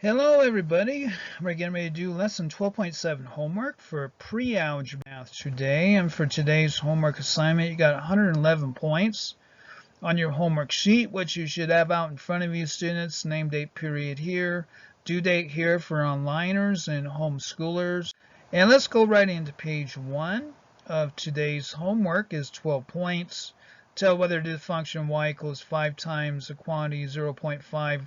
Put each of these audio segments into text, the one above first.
Hello everybody, we're getting ready to do lesson 12.7 homework for pre-algebra math today, and for today's homework assignment you got 111 points on your homework sheet, which you should have out in front of you, students. Name, date, period here, due date here for onliners and homeschoolers. And let's go right into page 1 of today's homework. Is 12 points. Tell whether the function y equals 5 times the quantity 0.5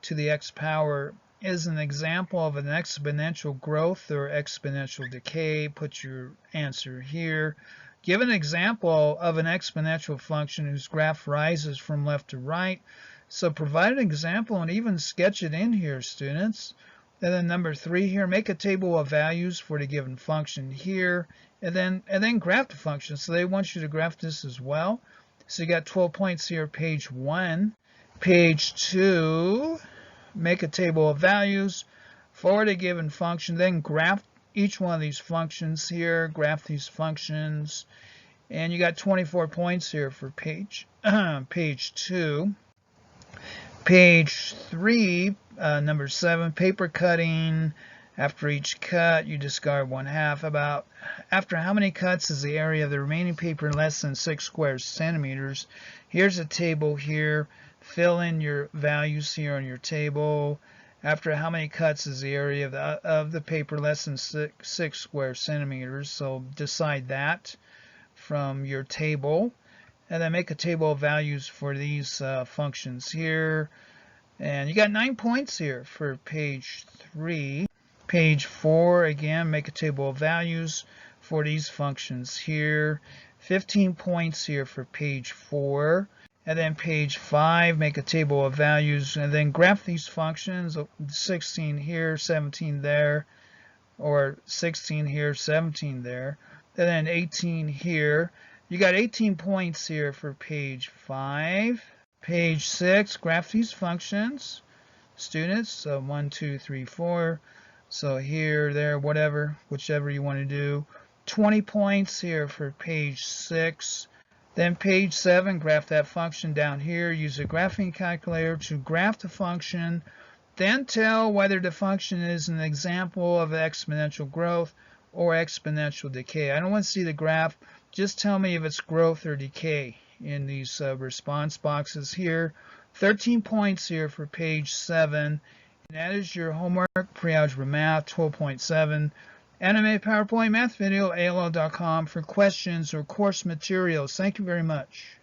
to the x power is an example of an exponential growth or exponential decay. Put your answer here. Give an example of an exponential function whose graph rises from left to right. So provide an example and even sketch it in here, students. And then number 3 here, make a table of values for the given function here, and then graph the function. So they want you to graph this as well. So you got 12 points here, page 1. Page 2, make a table of values for the given function, then graph each one of these functions here, graph these functions, and you got 24 points here for page 2. Page 3, number 7, paper cutting. After each cut, you discard 1/2. After how many cuts is the area of the remaining paper less than 6 square centimeters? Here's a table here. Fill in your values here on your table. After how many cuts is the area of the paper less than 6 square centimeters? So decide that from your table. And then make a table of values for these functions here. And you got 9 points here for page 3. Page 4, again, make a table of values for these functions here. 15 points here for page 4. And then page 5, make a table of values and then graph these functions. 16 here, 17 there, or 16 here, 17 there. And then 18 here. You got 18 points here for page 5. Page 6, graph these functions, students. So 1, 2, 3, 4. So here, there, whatever, whichever you want to do. 20 points here for page 6. Then page 7, graph that function down here. Use a graphing calculator to graph the function. Then tell whether the function is an example of exponential growth or exponential decay. I don't want to see the graph. Just tell me if it's growth or decay in these response boxes here. 13 points here for page 7. And that is your homework, Pre-Algebra Math 12.7. Animated PowerPoint math video, AOL.com for questions or course materials. Thank you very much.